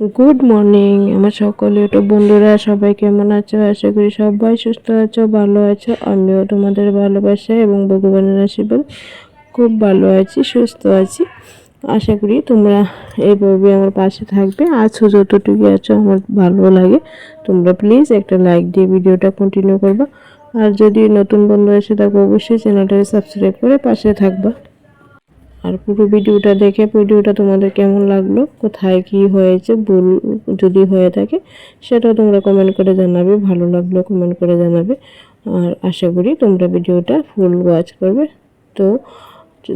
Good morning আমার সকল YouTube বন্ধুরা, সবাই কেমন আছো? আশা করি সবাই সুস্থ আছো, ভালো আছো। আমিও তোমাদের ভালোবাসা এবং ভগবানের আশীর্বাদ খুব ভালো আছি, সুস্থ আছি। আশা করি তোমরা এই পর্বে আমার পাশে থাকবে, আছো যতটুকু আছো আমার ভালো লাগে। তোমরা প্লিজ একটা লাইক দিয়ে ভিডিওটা কন্টিনিউ করবা, আর যদি নতুন বন্ধু এসে থাকো অবশ্যই চ্যানেলটাকে সাবস্ক্রাইব করে পাশে থাকবা। আর পুরো ভিডিওটা দেখে ভিডিওটা তোমাদের কেমন লাগলো, কোথায় কি হয়েছে ভুল যদি হয়ে থাকে সেটাও তোমরা কমেন্ট করে জানাবে, ভালো লাগলো কমেন্ট করে জানাবে। আর আশা করি তোমরা ভিডিওটা ফুল ওয়াচ করবে। তো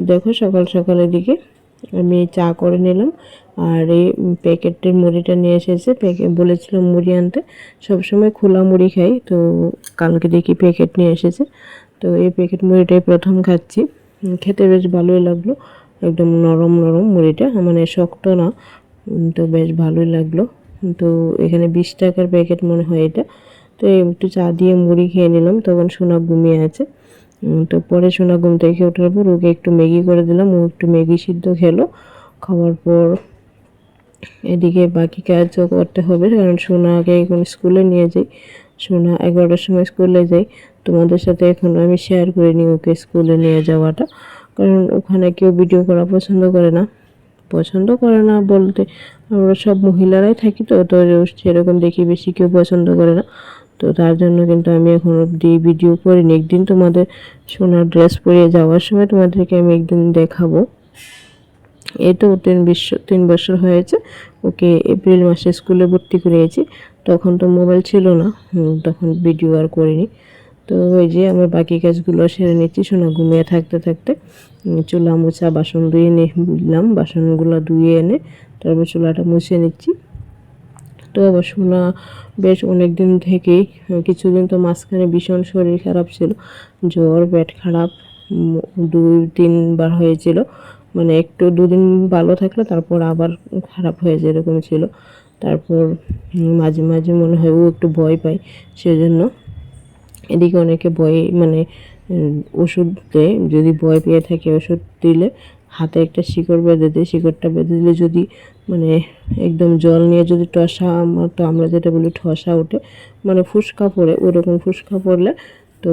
দেখো সকাল সকালের দিকে আমি চা করে নিলাম, আর এই প্যাকেটের মুড়িটা নিয়ে এসেছে। প্যাকেট বলেছিলাম মুড়ি আনতে, সবসময় খোলা মুড়ি খাই, তো কালকে দেখি প্যাকেট নিয়ে এসেছে। তো এই প্যাকেট মুড়িটাই প্রথম খাচ্ছি, খেতে বেশ ভালোই লাগলো। একদম নরম নরম মুড়িটা, মানে শক্ত না, তো বেশ ভালোই লাগলো। তো এখানে 20 টাকার প্যাকেট মনে হয় এটা। তো একটু চা দিয়ে মুড়ি খেয়ে নিলাম, তখন সোনা ঘুমিয়ে আছে। তো পরে সোনা ঘুম থেকে ওঠার পর ওকে একটু ম্যাগি করে দিলাম, ও একটু ম্যাগি সিদ্ধ খেলো। খাওয়ার পর এদিকে বাকি কাজও করতে হবে, কারণ সোনাকে এখন স্কুলে নিয়ে যাই। সোনা 11টার সময় স্কুলে যাই। তোমাদের সাথে এখন আমি শেয়ার করে নিই ওকে স্কুলে নিয়ে যাওয়াটা, কারণ ওখানে কেউ ভিডিও করা পছন্দ করে না বলতে, আমরা সব মহিলারাই থাকি, তো তো সেরকম দেখি বেশি কেউ পছন্দ করে না। তো তার জন্য কিন্তু আমি এখন অবধি ভিডিও করিনি। একদিন তোমাদের সোনার ড্রেস পরিয়ে যাওয়ার সময় তোমাদেরকে আমি একদিন দেখাবো। এই তো 3 বছর হয়েছে, ওকে এপ্রিল মাসে স্কুলে ভর্তি করিয়েছি। তখন তো মোবাইল ছিল না, তখন ভিডিও আর করিনি। তো ওই যে আমার বাকি কাজগুলো সেরে নিচ্ছি। সোনা ঘুমিয়ে থাকতে থাকতে চুলা মোছা বাসন ধুয়ে নিলাম, বাসনগুলো ধুয়ে এনে তারপর চুলাটা মুছে নিচ্ছি। তো আবার সোনা বেশ অনেক দিন থেকেই, কিছুদিন তো মাঝখানে ভীষণ শরীর খারাপ ছিল, জ্বর পেট খারাপ 2-3 বার হয়েছিল। মানে একটু 2 দিন ভালো থাকলে তারপর আবার খারাপ হয়ে যায়, এরকম ছিল। তারপর মাঝে মাঝে মনে হয় ও একটু ভয় পায়, সেজন্য এদিকে অনেকে ভয় মানে ওষুধ দেয়। যদি ভয় পেয়ে থাকে ওষুধ দিলে হাতে একটা শিকড় বেঁধে দেয়, শিকড়টা বেঁধে দিলে যদি মানে একদম জল নিয়ে যদি টসা, তো আমরা যেটা বলি ঠসা ওঠে, মানে ফুসকা পড়ে, ওরকম ফুসকা পড়লে তো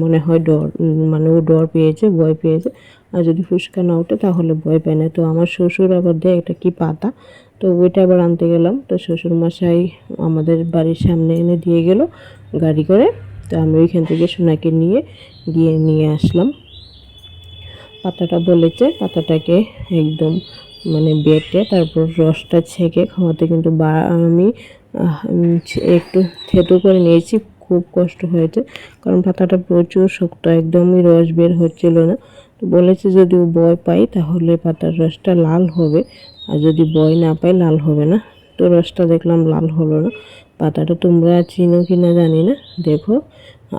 মনে হয় ডর, মানে ও ডর পেয়েছে, ভয় পেয়েছে। আর যদি ফুসকা না ওঠে তাহলে ভয় পায় না। তো আমার শ্বশুর আবার দেয় একটা কি পাতা, তো ওইটা আবার আনতে গেলাম। তো শ্বশুর মশাই আমাদের বাড়ির সামনে এনে দিয়ে গেল গাড়ি করে। তো আমি ওইখান থেকে সোনাকে নিয়ে আসলাম। পাতাটা বলেছে পাতাটাকে একদম মানে বেটে তারপর রসটা ছেঁকে খাওয়াতে, কিন্তু আমি একটু থেতো করে নিয়েছি, খুব কষ্ট হয়েছে, কারণ পাতাটা প্রচুর শক্ত, একদমই রস বের হচ্ছিল না। তো বলেছে যদি ভয় পাই তাহলে পাতার রসটা লাল হবে, আর যদি ভয় না পাই লাল হবে না। তো রসটা দেখলাম লাল হলো না। পাতাটা তোমরা চিনো কি না জানি না, দেখো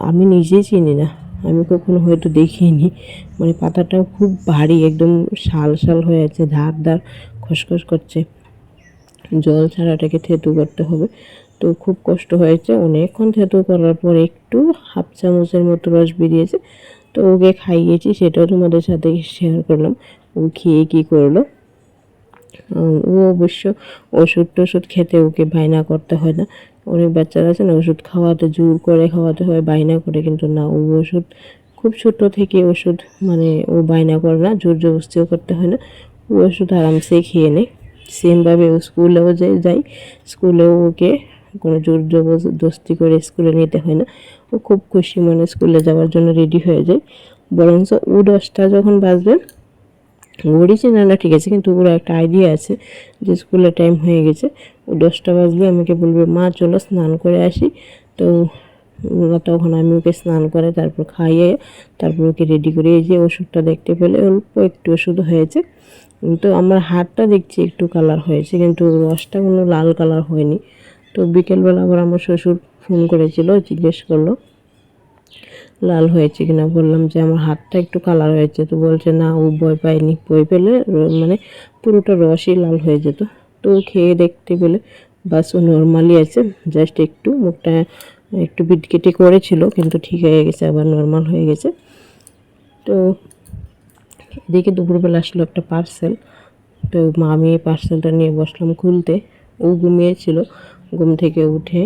আমি নিজেই চিনি না, আমি কখনো হয়তো দেখিনি। মানে পাতাটাও খুব ভারী, একদম শাল শাল হয়ে আছে, ধার খসখস করছে। জল ছাড়াটাকে থেতু করতে হবে, তো খুব কষ্ট হয়েছে। অনেকক্ষণ থেতু করার পর একটু 1/2 চামচের মতো রস বেরিয়েছে। তো ওকে খাইয়েছি, সেটাও তোমাদের সাথে শেয়ার করলাম। ও খেয়ে কী করলো, ও অবশ্য ওষুধ খেতে ওকে বায়না করতে হয় না। অনেক বাচ্চারা আছে না, ওষুধ খাওয়াতে জোর করে খাওয়াতে হয়, বায়না করে, কিন্তু না, ও ওষুধ খুব ছোট থেকে ওষুধ মানে ও বায়না করে না, জোর জবরদস্তিও করতে হয় না, ও ওষুধ আরামসে খেয়ে নেয়। সেমভাবে ও স্কুলেও যায়, স্কুলেও ওকে কোনো জোর জবরদস্তি করে স্কুলে নিতে হয় না। ও খুব খুশি মনে স্কুলে যাওয়ার জন্য রেডি হয়ে যায়। বরঞ্চ ও 10টা যখন বাজবে, অরিজিনালটা ঠিক আছে, কিন্তু ওর একটা আইডিয়া আছে যে স্কুলের টাইম হয়ে গেছে। ও 10টা বাজলে আমাকে বলবে মা চলো স্নান করে আসি। তো তখন আমি ওকে স্নান করে তারপর খাইয়ে তারপর ওকে রেডি করে, এই যে ওষুধটা দেখতে পেলে অল্প একটু ওষুধ হয়েছে, তো আমার হাতটা দেখছি একটু কালার হয়েছে, কিন্তু রসটা কোনো লাল কালার হয়নি। তো বিকেলবেলা আবার আমার শ্বশুর ফোন করেছিল, জিজ্ঞেস করলো লাল হয়েছে কিনা। বললাম যে আমার হাতটা একটু কালার হয়েছে, তো বলছে না ও ভয় পায়নি, ভয় পেলে মানে পুরোটা রসই লাল হয়ে যেত। তো খেয়ে দেখতে পেলে বাস ও নর্মালি আছে, জাস্ট একটু মুখটা একটু বিটকেটে করেছিল, কিন্তু ঠিক হয়ে গেছে, আবার নর্মাল হয়ে গেছে। তো এদিকে দুপুরবেলা আসলো একটা পার্সেল, তো আমি পার্সেলটা নিয়ে বসলাম খুলতে। ও ঘুমিয়েছিল, ঘুম থেকে উঠে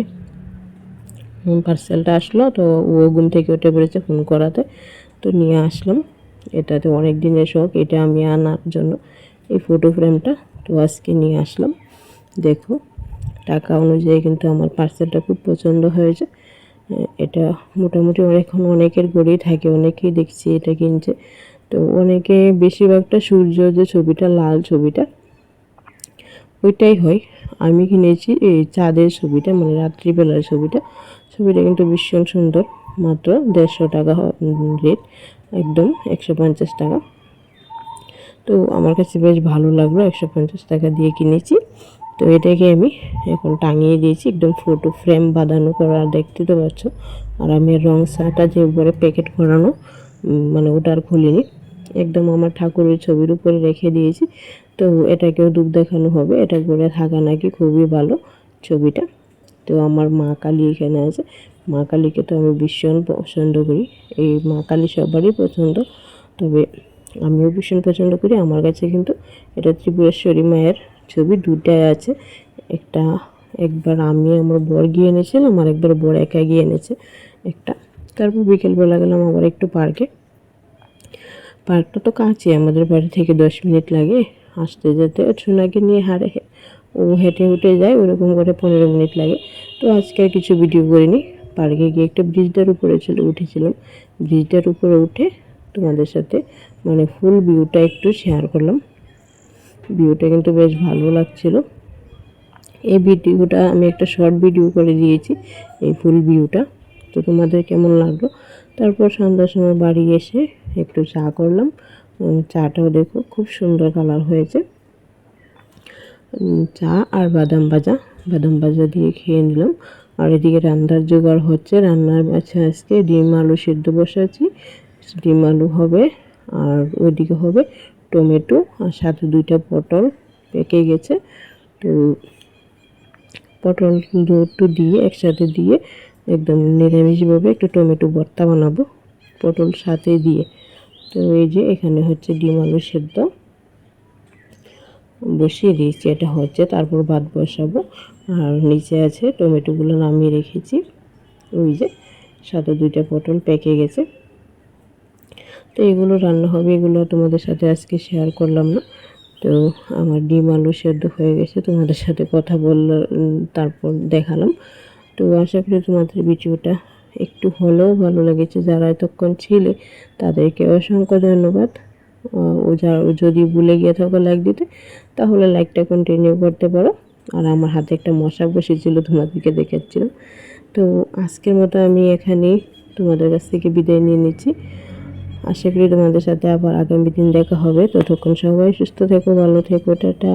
পার্সেলটা আসলো, তো ও ঘুম থেকে উঠে পড়েছে ফোন করাতে, তো নিয়ে আসলাম। এটাতে অনেক দিনের শখ, এটা আমি আনার জন্য এই ফটো ফ্রেমটা, তো আজকে নিয়ে আসলাম। দেখো টাকা অনুযায়ী কিন্তু আমার পার্সেলটা খুব পছন্দ হয়েছে। এটা মোটামুটি এখন অনেকের ঘরেই থাকে, অনেকেই দেখছি এটা কিনছে। তো অনেকে বেশিরভাগটা সূর্য যে ছবিটা, লাল ছবিটা, ওইটাই হয়। আমি কিনেছি এই চাঁদের ছবিটা, মানে রাত্রিবেলার ছবিটা। ছবিটা কিন্তু ভীষণ সুন্দর, মাত্র 150 টাকা রেট, একদম 150 টাকা। তো আমার কাছে বেশ ভালো লাগলো, 150 টাকা দিয়ে কিনেছি। তো এটাকে আমি এখন টাঙিয়ে দিয়েছি, একদম ফটো ফ্রেম বাঁধানো করা, দেখতে তো পাচ্ছ। আর আমি রং সাটা যে উপরে প্যাকেট করানো, মানে ওটা আর খুলিনি, একদম আমার ঠাকুরের ছবির উপরে রেখে দিয়েছি। তো এটাকেও দুধ দেখানো হবে, এটা করে থাকা নাকি খুবই ভালো ছবিটা। তো আমার মা কালী এখানে আছে, মা কালীকে তো আমি ভীষণ পছন্দ করি, এই মা কালী সবারই পছন্দ, তবে আমিও ভীষণ পছন্দ করি। আমার কাছে কিন্তু এটা ত্রিপুরেশ্বরী মায়ের ছবি দুটাই আছে, একটা একবার আমি আমার বর গিয়ে এনেছিলাম, আর একবার বর একা গিয়ে এনেছে একটা। তারপর বিকেলবেলা গেলাম আবার একটু পার্কে। পার্কটা তো কাছে, আমাদের বাড়ি থেকে 10 মিনিট লাগে আসতে যেতে, সোনাকে নিয়ে ও হেঁটে উঠে যায়, ওরকম করে 15 মিনিট লাগে। তো আজকে আর কিছু ভিডিও করিনি, পার্কে গিয়ে একটা ব্রিজটার উপরে উঠেছিলাম, ব্রিজটার উপরে উঠে তোমাদের সাথে মানে ফুল ভিউটা একটু শেয়ার করলাম। ভিউটা কিন্তু বেশ ভালো লাগছিল। এই ভিডিওটা আমি একটা শর্ট ভিডিও করে দিয়েছি, এই ফুল ভিউটা। তো তোমাদের কেমন লাগলো? তারপর সন্ধ্যার সময় বাড়ি এসে একটু চা করলাম, চাটাও দেখো খুব সুন্দর কালার হয়েছে। চা আর বাদাম ভাজা দিয়ে খেয়ে নিলাম। আর এদিকে রান্নার জোগাড় হচ্ছে, রান্নার আছে আজকে ডিম আলু সিদ্ধ বসাচ্ছি, ডিম আলু হবে, আর ওইদিকে হবে টমেটো, আর সাথে 2টা পটল পেকে গেছে। তো পটল একটু দিয়ে একসাথে দিয়ে একদম নিরামিষভাবে একটু টমেটো ভর্তা বানাবো পটল সাথে দিয়ে। তো এই যে এখানে হচ্ছে ডিম আলু সেদ্ধ বসিয়ে দিয়েছি, এটা হচ্ছে, তারপর ভাত বসাবো। আর নিচে আছে টমেটোগুলো নামিয়ে রেখেছি, ওই যে সাথে 2টা পটল পেকে গেছে। তো এগুলো রান্না হবে, এগুলো তোমাদের সাথে আজকে শেয়ার করলাম না। তো আমার ডিম আলু সেদ্ধ হয়ে গেছে, তোমাদের সাথে কথা বললাম, তারপর দেখালাম। তো আশা করি তোমাদের ভিডিওটা একটু হলেও ভালো লেগেছে, যারা এতক্ষণ ছিলে তাদেরকে অসংখ্য ধন্যবাদ। যদি ভুলে গিয়ে থাকো লাইক দিতে, তাহলে লাইকটা কন্টিনিউ করতে পারো। আর আমার হাতে একটা মশা বসেছিল, তোমাদেরকে দেখাচ্ছিলাম। তো আজকের মতো আমি এখানেই তোমাদের কাছ থেকে বিদায় নিয়ে নিচ্ছি। আশা করি তোমাদের সাথে আবার আগামী দিন দেখা হবে। ততক্ষণ সবাই সুস্থ থেকো, ভালো থেকো, টাটা।